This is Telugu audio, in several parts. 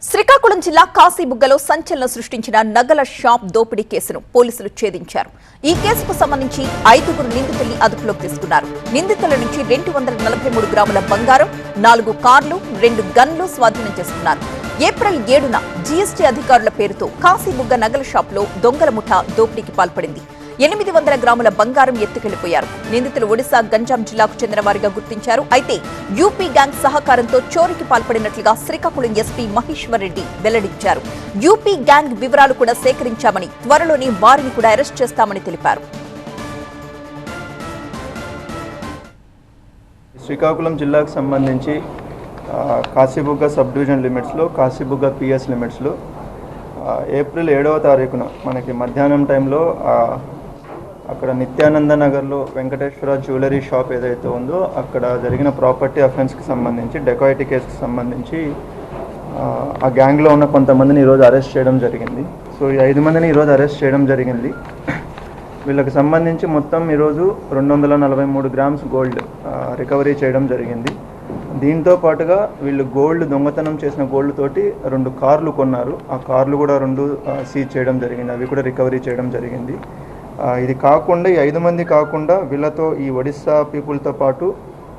శ్రీకాకుళం జిల్లా కాశీబుగ్గలో సంచలనం సృష్టించిన నగల షాప్ దోపిడీ కేసును పోలీసులు ఛేదించారు. ఈ కేసుకు సంబంధించి 5 నిందితుల్ని అదుపులోకి తీసుకున్నారు. నిందితుల నుంచి 243 గ్రాముల బంగారం, 4 కార్లు, 2 గన్లు స్వాధీనం చేసుకున్నారు. ఏప్రిల్ 7న జీఎస్టీ అధికారుల పేరుతో కాశీబుగ్గ నగల షాప్లో దొంగల ముఠా దోపిడీకి పాల్పడింది. 800 గ్రాముల బంగారం ఎత్తుకెళ్లిపోయారు. నిందితులు ఒడిశా గంజాం జిల్లాకు చెందిన వారిగా గుర్తించారు. అయితే యూపీ గ్యాంగ్ సహకారంతో చోరీకి పాల్పడినట్లుగా శ్రీకాకుళం ఎస్పీ మహేశ్వర్ రెడ్డి వెల్లడించారు. యూపీ గ్యాంగ్ వివరాలు కూడా సేకరించామని, త్వరలోనే వారిని కూడా అరెస్ట్ చేస్తామని తెలిపారు. శ్రీకాకుళం జిల్లాకు సంబంధించి కాశీబుగ్గ సబ్ డివిజన్ లిమిట్స్లో, కాశీబుగ్గ పిఎస్ లిమిట్స్లో ఏప్రిల్ 7వ తారీఖున మనకి మధ్యాహ్నం టైంలో అక్కడ నిత్యానంద నగర్లో వెంకటేశ్వర జ్యువెలరీ షాప్ ఏదైతే ఉందో అక్కడ జరిగిన ప్రాపర్టీ అఫెన్స్కి సంబంధించి, డెకాయిటీ కేసుకి సంబంధించి ఆ గ్యాంగ్లో ఉన్న కొంతమందిని ఈరోజు అరెస్ట్ చేయడం జరిగింది. సో ఈ 5 మందిని ఈరోజు అరెస్ట్ చేయడం జరిగింది. వీళ్ళకి సంబంధించి మొత్తం ఈరోజు 243 గ్రామ్స్ గోల్డ్ రికవరీ చేయడం జరిగింది. దీంతో పాటుగా వీళ్ళు దొంగతనం చేసిన గోల్డ్ తోటి 2 కార్లు కొన్నారు. ఆ కార్లు కూడా 2 సీజ్ చేయడం జరిగింది. అవి కూడా రికవరీ చేయడం జరిగింది. ఇది కాకుండా ఈ 5 మంది కాకుండా వీళ్ళతో ఈ ఒడిస్సా పీపుల్తో పాటు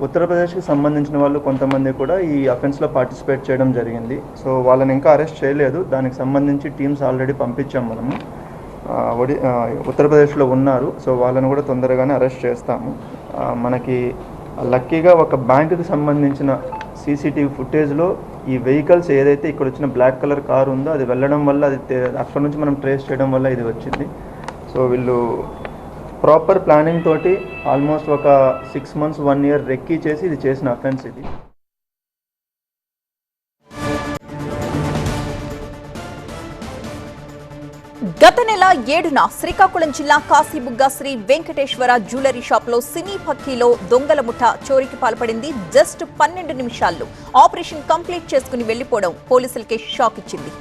ఉత్తరప్రదేశ్కి సంబంధించిన వాళ్ళు కొంతమంది కూడా ఈ అఫెన్స్లో పార్టిసిపేట్ చేయడం జరిగింది. సో వాళ్ళని ఇంకా అరెస్ట్ చేయలేదు. దానికి సంబంధించి టీమ్స్ ఆల్రెడీ పంపించాం మనము. ఉత్తరప్రదేశ్లో ఉన్నారు. సో వాళ్ళని కూడా తొందరగానే అరెస్ట్ చేస్తాము. మనకి లక్కీగా ఒక బ్యాంకుకి సంబంధించిన సీసీటీవీ ఫుటేజ్లో ఈ వెహికల్స్ ఏదైతే ఇక్కడ వచ్చిన బ్లాక్ కలర్ కారు ఉందో అది వెళ్ళడం వల్ల, అది అక్కడ నుంచి మనం ట్రేస్ చేయడం వల్ల ఇది వచ్చింది. సో వీళ్ళు ప్రాపర్ ప్లానింగ్ తోటి ఆల్మోస్ట్ ఒక 6 months 1 year రెక్కీ చేసి ఇది చేసిన అఫెన్స్ ఇది. గత నెల 7న శ్రీకాకుళం జిల్లా కాశీబుగ్గ శ్రీ వెంకటేశ్వర జ్యువెలరీ షాప్ లో సినీ పక్కీలో దొంగల ముఠా చోరీకి పాల్పడింది. జస్ట్ 12 నిమిషాల్లో ఆపరేషన్ కంప్లీట్ చేసుకుని వెళ్లిపోవడం పోలీసులకే షాక్ ఇచ్చింది.